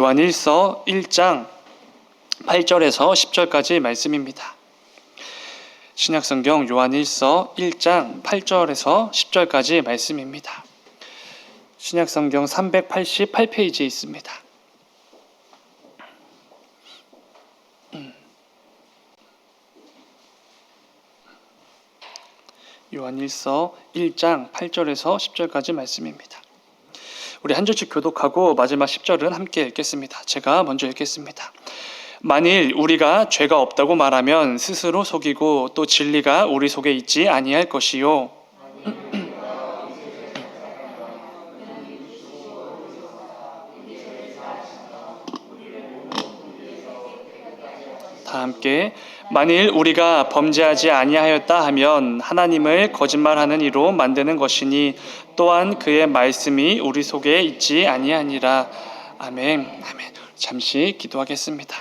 요한일서 1장 8절에서 10절까지 말씀입니다. 신약성경 요한일서 1장 8절에서 10절까지 말씀입니다. 신약성경 388페이지에 있습니다. 요한일서 1장 8절에서 10절까지 말씀입니다. 우리 한 절씩 교독하고 마지막 10절은 함께 읽겠습니다. 제가 먼저 읽겠습니다. 만일 우리가 죄가 없다고 말하면 스스로 속이고 또 진리가 우리 속에 있지 아니할 것이요. 다 함께 만일 우리가 범죄하지 아니하였다 하면 하나님을 거짓말하는 이로 만드는 것이니 또한 그의 말씀이 우리 속에 있지 아니하니라. 아멘. 아멘. 잠시 기도하겠습니다.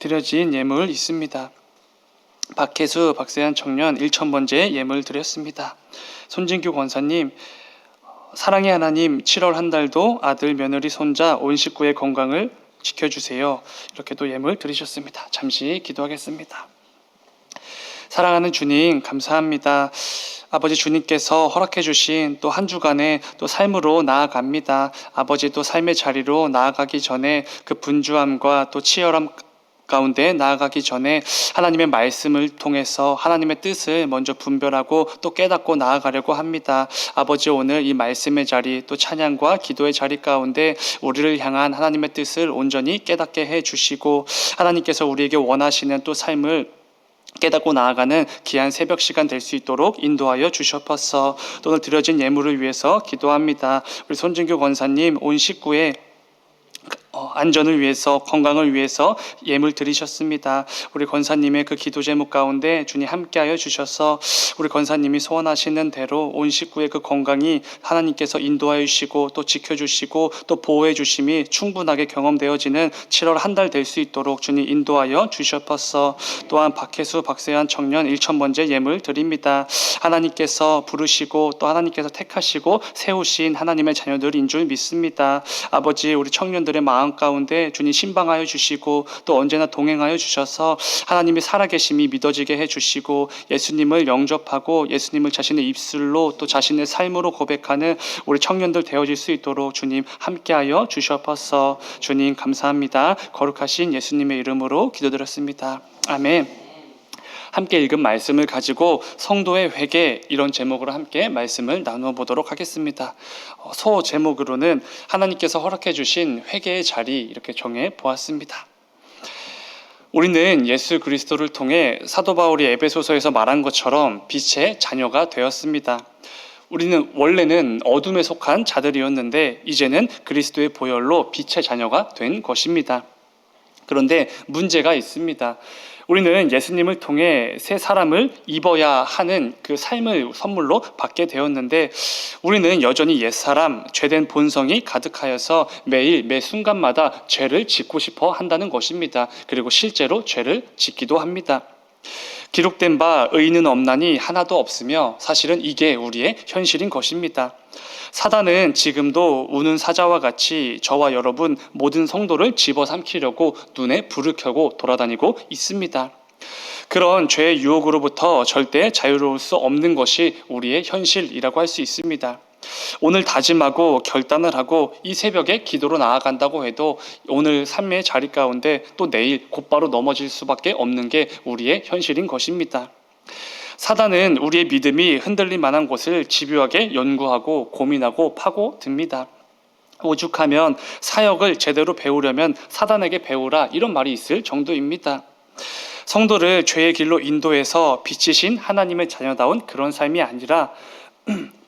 드려진 예물 있습니다. 박혜수, 박세한 청년 1,000번째 예물 드렸습니다. 손진규 권사님, 사랑의 하나님 7월 한 달도 아들, 며느리, 손자 온 식구의 건강을 지켜주세요. 이렇게도 예물 드리셨습니다. 잠시 기도하겠습니다. 사랑하는 주님, 감사합니다. 아버지, 주님께서 허락해 주신 또 한 주간의 또 삶으로 나아갑니다. 아버지, 또 삶의 자리로 나아가기 전에 그 분주함과 또 치열함 가운데 나아가기 전에 하나님의 말씀을 통해서 하나님의 뜻을 먼저 분별하고 또 깨닫고 나아가려고 합니다. 아버지, 오늘 이 말씀의 자리 또 찬양과 기도의 자리 가운데 우리를 향한 하나님의 뜻을 온전히 깨닫게 해주시고 하나님께서 우리에게 원하시는 또 삶을 깨닫고 나아가는 귀한 새벽 시간 될 수 있도록 인도하여 주시옵소서. 또 오늘 드려진 예물을 위해서 기도합니다. 우리 손진규 권사님 온 식구의 안전을 위해서, 건강을 위해서 예물 드리셨습니다. 우리 권사님의 그 기도 제목 가운데 주님 함께하여 주셔서 우리 권사님이 소원하시는 대로 온 식구의 그 건강이 하나님께서 인도하여 주시고 또 지켜주시고 또 보호해 주심이 충분하게 경험되어지는 7월 한 달 될 수 있도록 주님 인도하여 주시옵소서. 또한 박혜수, 박세한 청년 1,000번째 예물 드립니다. 하나님께서 부르시고 또 하나님께서 택하시고 세우신 하나님의 자녀들인 줄 믿습니다. 아버지, 우리 청년들의 마음 가운데 주님 신방하여 주시고 또 언제나 동행하여 주셔서 하나님의 살아계심이 믿어지게 해주시고 예수님을 영접하고 예수님을 자신의 입술로 또 자신의 삶으로 고백하는 우리 청년들 되어질 수 있도록 주님 함께하여 주시옵소서. 주님 감사합니다. 거룩하신 예수님의 이름으로 기도드렸습니다. 아멘. 함께 읽은 말씀을 가지고 성도의 회개, 이런 제목으로 함께 말씀을 나누어 보도록 하겠습니다. 소 제목으로는 하나님께서 허락해 주신 회개의 자리, 이렇게 정해 보았습니다. 우리는 예수 그리스도를 통해 사도 바울이 에베소서에서 말한 것처럼 빛의 자녀가 되었습니다. 우리는 원래는 어둠에 속한 자들이었는데 이제는 그리스도의 보혈로 빛의 자녀가 된 것입니다. 그런데 문제가 있습니다. 우리는 예수님을 통해 새 사람을 입어야 하는 그 삶을 선물로 받게 되었는데 우리는 여전히 옛사람, 죄된 본성이 가득하여서 매일 매 순간마다 죄를 짓고 싶어 한다는 것입니다. 그리고 실제로 죄를 짓기도 합니다. 기록된 바 의인은 없나니 하나도 없으며 사실은 이게 우리의 현실인 것입니다. 사단은 지금도 우는 사자와 같이 저와 여러분 모든 성도를 집어삼키려고 눈에 불을 켜고 돌아다니고 있습니다. 그런 죄의 유혹으로부터 절대 자유로울 수 없는 것이 우리의 현실이라고 할 수 있습니다. 오늘 다짐하고 결단을 하고 이 새벽에 기도로 나아간다고 해도 오늘 삶의 자리 가운데 또 내일 곧바로 넘어질 수밖에 없는 게 우리의 현실인 것입니다. 사단은 우리의 믿음이 흔들릴 만한 곳을 집요하게 연구하고 고민하고 파고듭니다. 오죽하면 사역을 제대로 배우려면 사단에게 배우라, 이런 말이 있을 정도입니다. 성도를 죄의 길로 인도해서 빛이신 하나님의 자녀다운 그런 삶이 아니라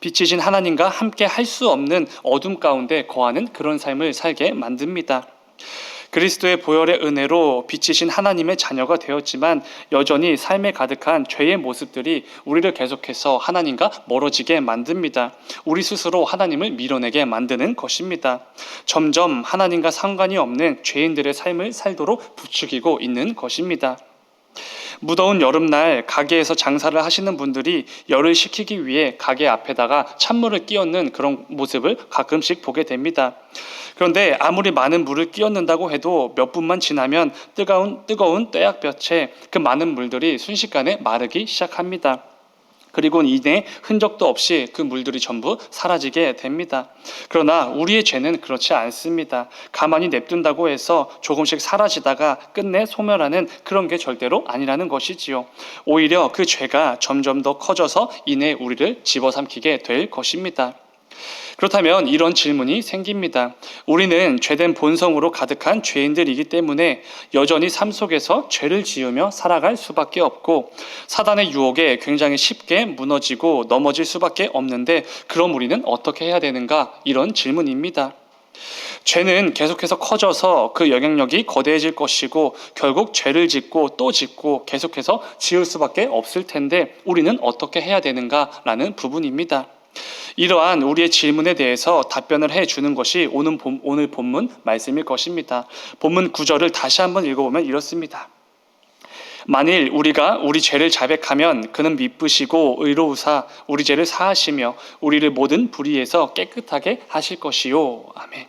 빛이신 하나님과 함께 할 수 없는 어둠 가운데 거하는 그런 삶을 살게 만듭니다. 그리스도의 보혈의 은혜로 빛이신 하나님의 자녀가 되었지만 여전히 삶에 가득한 죄의 모습들이 우리를 계속해서 하나님과 멀어지게 만듭니다. 우리 스스로 하나님을 밀어내게 만드는 것입니다. 점점 하나님과 상관이 없는 죄인들의 삶을 살도록 부추기고 있는 것입니다. 무더운 여름날 가게에서 장사를 하시는 분들이 열을 식히기 위해 가게 앞에다가 찬물을 끼얹는 그런 모습을 가끔씩 보게 됩니다. 그런데 아무리 많은 물을 끼얹는다고 해도 몇 분만 지나면 뜨거운 떼약볕에 그 많은 물들이 순식간에 마르기 시작합니다. 그리고 이내 흔적도 없이 그 물들이 전부 사라지게 됩니다. 그러나 우리의 죄는 그렇지 않습니다. 가만히 냅둔다고 해서 조금씩 사라지다가 끝내 소멸하는 그런 게 절대로 아니라는 것이지요. 오히려 그 죄가 점점 더 커져서 이내 우리를 집어삼키게 될 것입니다. 그렇다면 이런 질문이 생깁니다. 우리는 죄된 본성으로 가득한 죄인들이기 때문에 여전히 삶 속에서 죄를 지으며 살아갈 수밖에 없고 사단의 유혹에 굉장히 쉽게 무너지고 넘어질 수밖에 없는데 그럼 우리는 어떻게 해야 되는가? 이런 질문입니다. 죄는 계속해서 커져서 그 영향력이 거대해질 것이고 결국 죄를 짓고 또 짓고 계속해서 지을 수밖에 없을 텐데 우리는 어떻게 해야 되는가라는 부분입니다. 이러한 우리의 질문에 대해서 답변을 해주는 것이 오늘 본문 말씀일 것입니다. 본문 9절을 다시 한번 읽어보면 이렇습니다. 만일 우리가 우리 죄를 자백하면 그는 미쁘시고 의로우사 우리 죄를 사하시며 우리를 모든 불의에서 깨끗하게 하실 것이요. 아멘.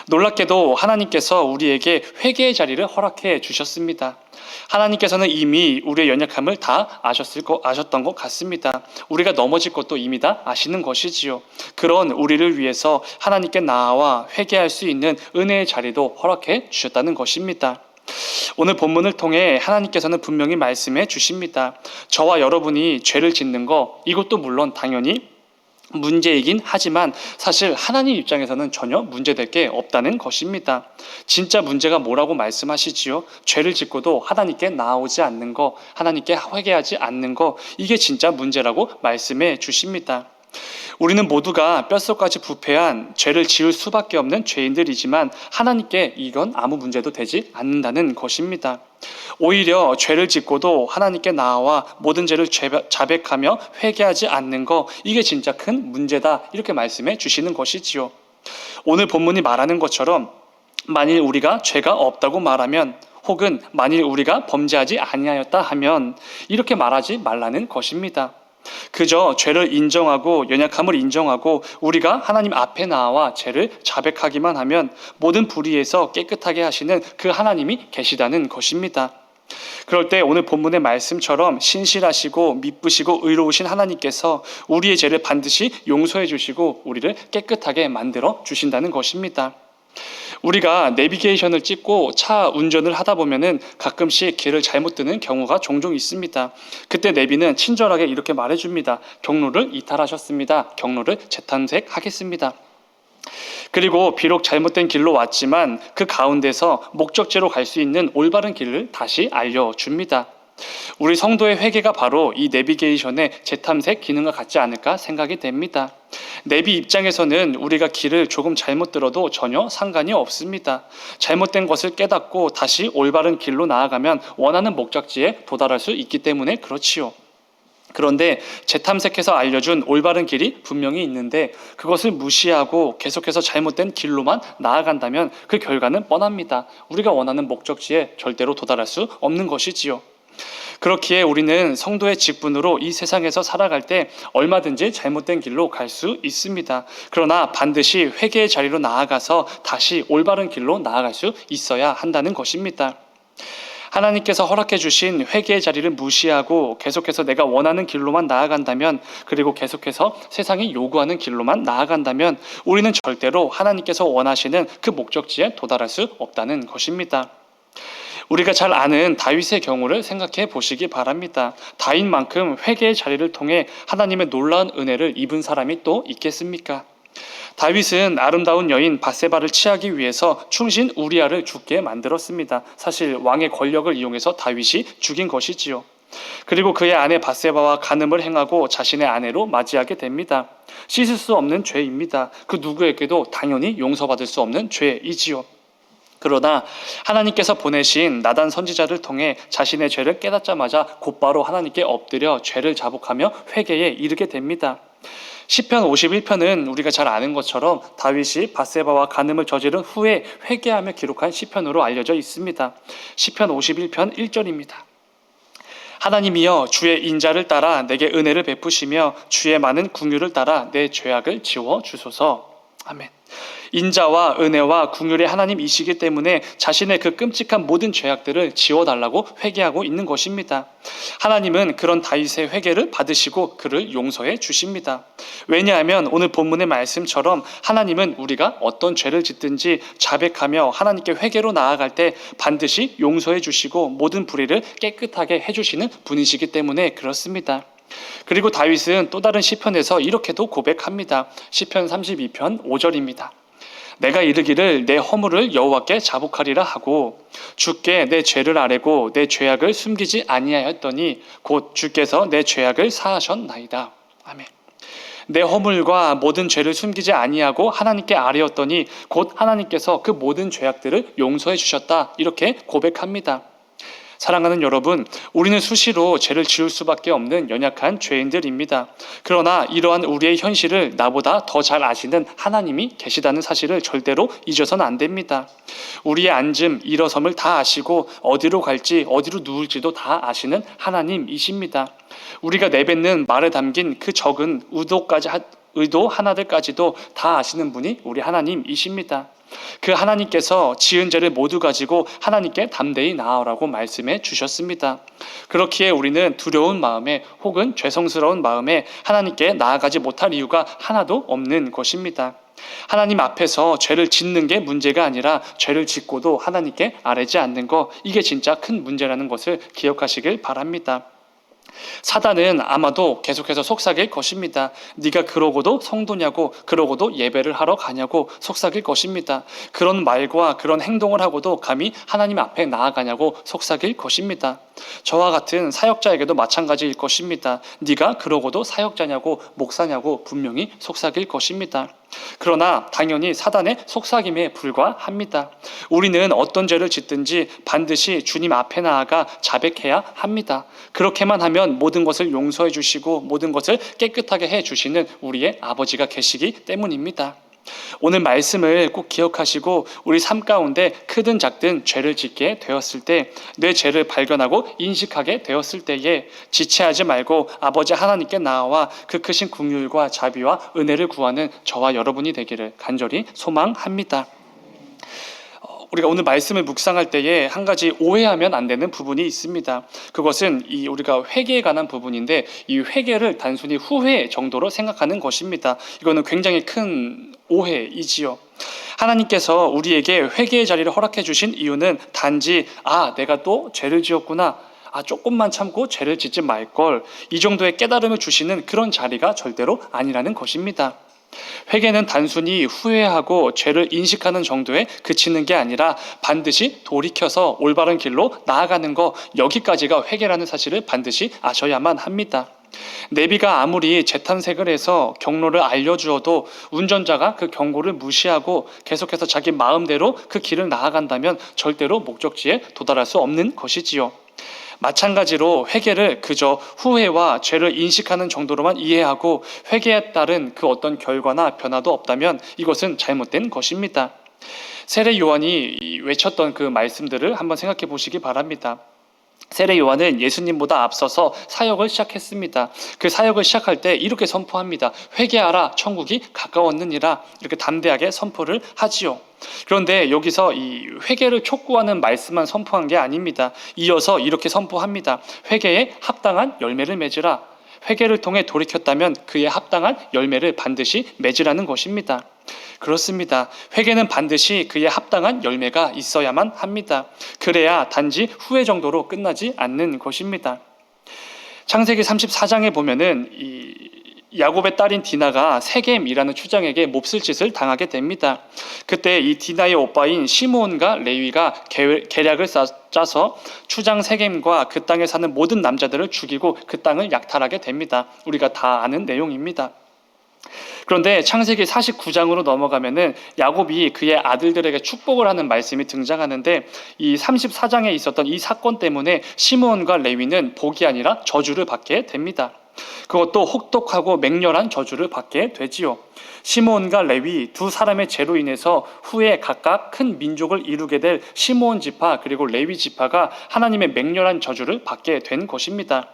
놀랍게도 하나님께서 우리에게 회개의 자리를 허락해 주셨습니다. 하나님께서는 이미 우리의 연약함을 다 아셨던 것 같습니다. 우리가 넘어질 것도 이미 다 아시는 것이지요. 그런 우리를 위해서 하나님께 나아와 회개할 수 있는 은혜의 자리도 허락해 주셨다는 것입니다. 오늘 본문을 통해 하나님께서는 분명히 말씀해 주십니다. 저와 여러분이 죄를 짓는 거 이것도 물론 당연히 문제이긴 하지만 사실 하나님 입장에서는 전혀 문제될 게 없다는 것입니다. 진짜 문제가 뭐라고 말씀하시지요? 죄를 짓고도 하나님께 나아오지 않는 거, 하나님께 회개하지 않는 거, 이게 진짜 문제라고 말씀해 주십니다. 우리는 모두가 뼛속까지 부패한 죄를 지을 수밖에 없는 죄인들이지만 하나님께 이건 아무 문제도 되지 않는다는 것입니다. 오히려 죄를 짓고도 하나님께 나아와 모든 죄를 자백하며 회개하지 않는 거 이게 진짜 큰 문제다 이렇게 말씀해 주시는 것이지요. 오늘 본문이 말하는 것처럼 만일 우리가 죄가 없다고 말하면 혹은 만일 우리가 범죄하지 아니하였다 하면 이렇게 말하지 말라는 것입니다. 그저 죄를 인정하고 연약함을 인정하고 우리가 하나님 앞에 나와 죄를 자백하기만 하면 모든 불의에서 깨끗하게 하시는 그 하나님이 계시다는 것입니다. 그럴 때 오늘 본문의 말씀처럼 신실하시고 미쁘시고 의로우신 하나님께서 우리의 죄를 반드시 용서해 주시고 우리를 깨끗하게 만들어 주신다는 것입니다. 우리가 내비게이션을 찍고 차 운전을 하다 보면은 가끔씩 길을 잘못 드는 경우가 종종 있습니다. 그때 내비는 친절하게 이렇게 말해줍니다. 경로를 이탈하셨습니다. 경로를 재탐색하겠습니다. 그리고 비록 잘못된 길로 왔지만 그 가운데서 목적지로 갈 수 있는 올바른 길을 다시 알려줍니다. 우리 성도의 회개가 바로 이 내비게이션의 재탐색 기능과 같지 않을까 생각이 됩니다. 내비 입장에서는 우리가 길을 조금 잘못 들어도 전혀 상관이 없습니다. 잘못된 것을 깨닫고 다시 올바른 길로 나아가면 원하는 목적지에 도달할 수 있기 때문에 그렇지요. 그런데 재탐색해서 알려준 올바른 길이 분명히 있는데 그것을 무시하고 계속해서 잘못된 길로만 나아간다면 그 결과는 뻔합니다. 우리가 원하는 목적지에 절대로 도달할 수 없는 것이지요. 그렇기에 우리는 성도의 직분으로 이 세상에서 살아갈 때 얼마든지 잘못된 길로 갈 수 있습니다. 그러나 반드시 회개의 자리로 나아가서 다시 올바른 길로 나아갈 수 있어야 한다는 것입니다. 하나님께서 허락해 주신 회개의 자리를 무시하고 계속해서 내가 원하는 길로만 나아간다면 그리고 계속해서 세상이 요구하는 길로만 나아간다면 우리는 절대로 하나님께서 원하시는 그 목적지에 도달할 수 없다는 것입니다. 우리가 잘 아는 다윗의 경우를 생각해 보시기 바랍니다. 다윗만큼 회개의 자리를 통해 하나님의 놀라운 은혜를 입은 사람이 또 있겠습니까? 다윗은 아름다운 여인 밧세바를 취하기 위해서 충신 우리아를 죽게 만들었습니다. 사실 왕의 권력을 이용해서 다윗이 죽인 것이지요. 그리고 그의 아내 밧세바와 간음을 행하고 자신의 아내로 맞이하게 됩니다. 씻을 수 없는 죄입니다. 그 누구에게도 당연히 용서받을 수 없는 죄이지요. 그러나 하나님께서 보내신 나단 선지자를 통해 자신의 죄를 깨닫자마자 곧바로 하나님께 엎드려 죄를 자복하며 회개에 이르게 됩니다. 시편 51편은 우리가 잘 아는 것처럼 다윗이 밧세바와 간음을 저지른 후에 회개하며 기록한 시편으로 알려져 있습니다. 시편 51편 1절입니다. 하나님이여 주의 인자를 따라 내게 은혜를 베푸시며 주의 많은 긍휼을 따라 내 죄악을 지워 주소서. 아멘. 인자와 은혜와 긍휼의 하나님이시기 때문에 자신의 그 끔찍한 모든 죄악들을 지워달라고 회개하고 있는 것입니다. 하나님은 그런 다윗의 회개를 받으시고 그를 용서해 주십니다. 왜냐하면 오늘 본문의 말씀처럼 하나님은 우리가 어떤 죄를 짓든지 자백하며 하나님께 회개로 나아갈 때 반드시 용서해 주시고 모든 불의를 깨끗하게 해주시는 분이시기 때문에 그렇습니다. 그리고 다윗은 또 다른 시편에서 이렇게도 고백합니다. 시편 32편 5절입니다. 내가 이르기를 내 허물을 여호와께 자복하리라 하고 주께 내 죄를 아뢰고 내 죄악을 숨기지 아니하였더니 곧 주께서 내 죄악을 사하셨나이다. 아멘. 내 허물과 모든 죄를 숨기지 아니하고 하나님께 아뢰었더니 곧 하나님께서 그 모든 죄악들을 용서해 주셨다. 이렇게 고백합니다. 사랑하는 여러분, 우리는 수시로 죄를 지을 수밖에 없는 연약한 죄인들입니다. 그러나 이러한 우리의 현실을 나보다 더 잘 아시는 하나님이 계시다는 사실을 절대로 잊어서는 안 됩니다. 우리의 앉음, 일어섬을 다 아시고 어디로 갈지 어디로 누울지도 다 아시는 하나님이십니다. 우리가 내뱉는 말에 담긴 그 적은 의도 하나들까지도 다 아시는 분이 우리 하나님이십니다. 그 하나님께서 지은 죄를 모두 가지고 하나님께 담대히 나아오라고 말씀해 주셨습니다. 그렇기에 우리는 두려운 마음에 혹은 죄성스러운 마음에 하나님께 나아가지 못할 이유가 하나도 없는 것입니다. 하나님 앞에서 죄를 짓는 게 문제가 아니라 죄를 짓고도 하나님께 아뢰지 않는 것, 이게 진짜 큰 문제라는 것을 기억하시길 바랍니다. 사단은 아마도 계속해서 속삭일 것입니다. 네가 그러고도 성도냐고, 그러고도 예배를 하러 가냐고 속삭일 것입니다. 그런 말과 그런 행동을 하고도 감히 하나님 앞에 나아가냐고 속삭일 것입니다. 저와 같은 사역자에게도 마찬가지일 것입니다. 네가 그러고도 사역자냐고 목사냐고 분명히 속삭일 것입니다. 그러나 당연히 사단의 속삭임에 불과합니다. 우리는 어떤 죄를 짓든지 반드시 주님 앞에 나아가 자백해야 합니다. 그렇게만 하면 모든 것을 용서해 주시고 모든 것을 깨끗하게 해 주시는 우리의 아버지가 계시기 때문입니다. 오늘 말씀을 꼭 기억하시고 우리 삶 가운데 크든 작든 죄를 짓게 되었을 때, 내 죄를 발견하고 인식하게 되었을 때에 지체하지 말고 아버지 하나님께 나아와 그 크신 긍휼과 자비와 은혜를 구하는 저와 여러분이 되기를 간절히 소망합니다. 우리가 오늘 말씀을 묵상할 때에 한 가지 오해하면 안 되는 부분이 있습니다. 그것은 우리가 회개에 관한 부분인데, 이 회개를 단순히 후회 정도로 생각하는 것입니다. 이거는 굉장히 큰 오해이지요. 하나님께서 우리에게 회개의 자리를 허락해 주신 이유는 단지 내가 또 죄를 지었구나, 조금만 참고 죄를 짓지 말걸, 이 정도의 깨달음을 주시는 그런 자리가 절대로 아니라는 것입니다. 회개는 단순히 후회하고 죄를 인식하는 정도에 그치는 게 아니라 반드시 돌이켜서 올바른 길로 나아가는 것, 여기까지가 회개라는 사실을 반드시 아셔야만 합니다. 내비가 아무리 재탄색을 해서 경로를 알려주어도 운전자가 그 경고를 무시하고 계속해서 자기 마음대로 그 길을 나아간다면 절대로 목적지에 도달할 수 없는 것이지요. 마찬가지로 회개를 그저 후회와 죄를 인식하는 정도로만 이해하고 회개에 따른 그 어떤 결과나 변화도 없다면 이것은 잘못된 것입니다. 세례 요한이 외쳤던 그 말씀들을 한번 생각해 보시기 바랍니다. 세례 요한은 예수님보다 앞서서 사역을 시작했습니다. 그 사역을 시작할 때 이렇게 선포합니다. 회개하라, 천국이 가까웠느니라. 이렇게 담대하게 선포를 하지요. 그런데 여기서 이 회개를 촉구하는 말씀만 선포한 게 아닙니다. 이어서 이렇게 선포합니다. 회개에 합당한 열매를 맺으라. 회개를 통해 돌이켰다면 그에 합당한 열매를 반드시 맺으라는 것입니다. 그렇습니다. 회개는 반드시 그에 합당한 열매가 있어야만 합니다. 그래야 단지 후회 정도로 끝나지 않는 것입니다. 창세기 34장에 보면은 야곱의 딸인 디나가 세겜이라는 추장에게 몹쓸 짓을 당하게 됩니다. 그때 이 디나의 오빠인 시므온과 레위가 계략을 짜서 추장 세겜과 그 땅에 사는 모든 남자들을 죽이고 그 땅을 약탈하게 됩니다. 우리가 다 아는 내용입니다. 그런데 창세기 49장으로 넘어가면은 야곱이 그의 아들들에게 축복을 하는 말씀이 등장하는데, 이 34장에 있었던 이 사건 때문에 시므온과 레위는 복이 아니라 저주를 받게 됩니다. 그것도 혹독하고 맹렬한 저주를 받게 되지요. 시므온과 레위 두 사람의 죄로 인해서 후에 각각 큰 민족을 이루게 될 시므온 지파 그리고 레위 지파가 하나님의 맹렬한 저주를 받게 된 것입니다.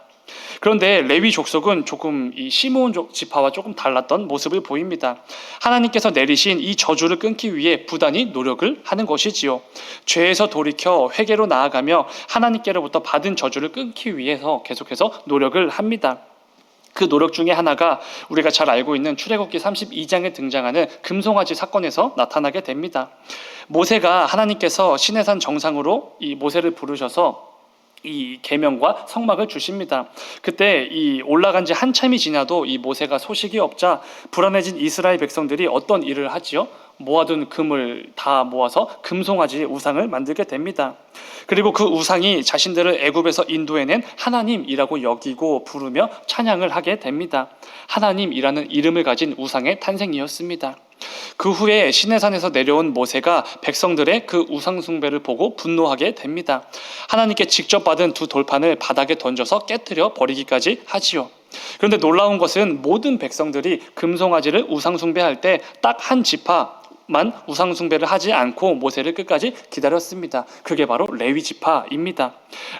그런데 레위 족속은 조금 이 시므온 지파와 조금 달랐던 모습을 보입니다. 하나님께서 내리신 이 저주를 끊기 위해 부단히 노력을 하는 것이지요. 죄에서 돌이켜 회개로 나아가며 하나님께로부터 받은 저주를 끊기 위해서 계속해서 노력을 합니다. 그 노력 중에 하나가 우리가 잘 알고 있는 출애굽기 32장에 등장하는 금송아지 사건에서 나타나게 됩니다. 모세가 하나님께서 시내산 정상으로 이 모세를 부르셔서 이 계명과 성막을 주십니다. 그때 이 올라간 지 한참이 지나도 이 모세가 소식이 없자 불안해진 이스라엘 백성들이 어떤 일을 하지요? 모아둔 금을 다 모아서 금송아지 우상을 만들게 됩니다. 그리고 그 우상이 자신들을 애굽에서 인도해낸 하나님이라고 여기고 부르며 찬양을 하게 됩니다. 하나님이라는 이름을 가진 우상의 탄생이었습니다. 그 후에 시내산에서 내려온 모세가 백성들의 그 우상 숭배를 보고 분노하게 됩니다. 하나님께 직접 받은 두 돌판을 바닥에 던져서 깨뜨려 버리기까지 하지요. 그런데 놀라운 것은 모든 백성들이 금송아지를 우상 숭배할 때 딱 한 지파만 우상 숭배를 하지 않고 모세를 끝까지 기다렸습니다. 그게 바로 레위 지파입니다.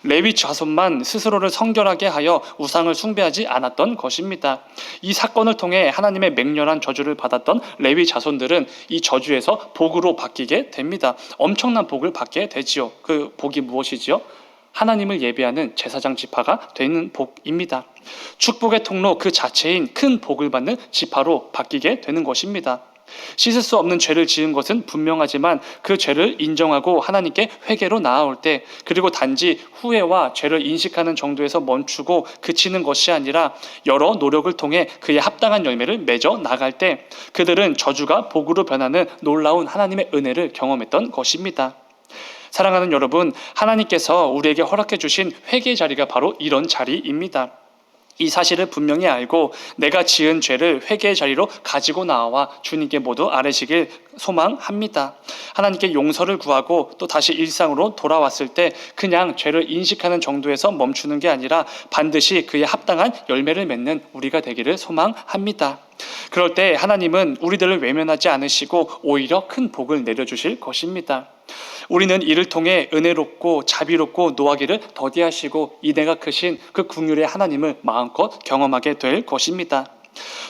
레위 자손만 스스로를 성결하게 하여 우상을 숭배하지 않았던 것입니다. 이 사건을 통해 하나님의 맹렬한 저주를 받았던 레위 자손들은 이 저주에서 복으로 바뀌게 됩니다. 엄청난 복을 받게 되지요. 그 복이 무엇이지요? 하나님을 예배하는 제사장 지파가 되는 복입니다. 축복의 통로 그 자체인 큰 복을 받는 지파로 바뀌게 되는 것입니다. 씻을 수 없는 죄를 지은 것은 분명하지만 그 죄를 인정하고 하나님께 회개로 나아올 때, 그리고 단지 후회와 죄를 인식하는 정도에서 멈추고 그치는 것이 아니라 여러 노력을 통해 그에 합당한 열매를 맺어 나갈 때 그들은 저주가 복으로 변하는 놀라운 하나님의 은혜를 경험했던 것입니다. 사랑하는 여러분, 하나님께서 우리에게 허락해 주신 회개의 자리가 바로 이런 자리입니다. 이 사실을 분명히 알고 내가 지은 죄를 회개의 자리로 가지고 나와 주님께 모두 아뢰시길 소망합니다. 하나님께 용서를 구하고 또 다시 일상으로 돌아왔을 때 그냥 죄를 인식하는 정도에서 멈추는 게 아니라 반드시 그에 합당한 열매를 맺는 우리가 되기를 소망합니다. 그럴 때 하나님은 우리들을 외면하지 않으시고 오히려 큰 복을 내려주실 것입니다. 우리는 이를 통해 은혜롭고 자비롭고 노하기를 더디하시고 이내가 크신 그 긍휼의 하나님을 마음껏 경험하게 될 것입니다.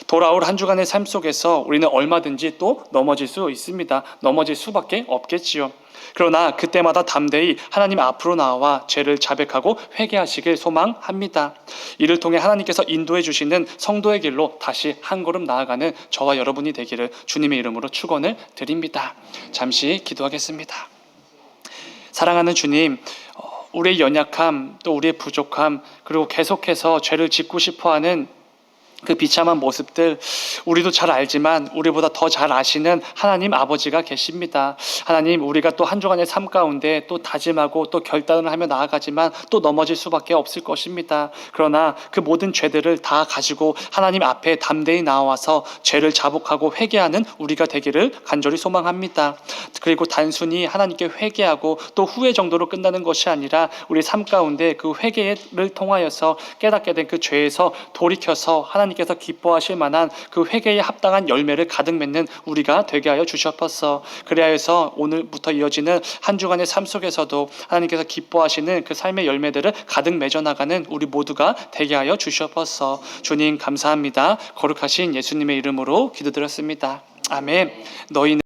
돌아올 한 주간의 삶 속에서 우리는 얼마든지 또 넘어질 수 있습니다. 넘어질 수밖에 없겠지요. 그러나 그때마다 담대히 하나님 앞으로 나와 죄를 자백하고 회개하시길 소망합니다. 이를 통해 하나님께서 인도해 주시는 성도의 길로 다시 한 걸음 나아가는 저와 여러분이 되기를 주님의 이름으로 축원을 드립니다. 잠시 기도하겠습니다. 사랑하는 주님, 우리의 연약함, 또 우리의 부족함, 그리고 계속해서 죄를 짓고 싶어하는 그 비참한 모습들, 우리도 잘 알지만 우리보다 더 잘 아시는 하나님 아버지가 계십니다. 하나님, 우리가 또 한 주간의 삶 가운데 또 다짐하고 또 결단을 하며 나아가지만 또 넘어질 수밖에 없을 것입니다. 그러나 그 모든 죄들을 다 가지고 하나님 앞에 담대히 나와서 죄를 자복하고 회개하는 우리가 되기를 간절히 소망합니다. 그리고 단순히 하나님께 회개하고 또 후회 정도로 끝나는 것이 아니라 우리 삶 가운데 그 회개를 통하여서 깨닫게 된 그 죄에서 돌이켜서 하나님께서 기뻐하실 만한 그 회개에 합당한 열매를 가득 맺는 우리가 되게 하여 주시옵소서. 그리하여서 오늘부터 이어지는 한 주간의 삶 속에서도 하나님께서 기뻐하시는 그 삶의 열매들을 가득 맺어 나가는 우리 모두가 되게 하여 주시옵소서. 주님 감사합니다. 거룩하신 예수님의 이름으로 기도드렸습니다. 아멘. 너희는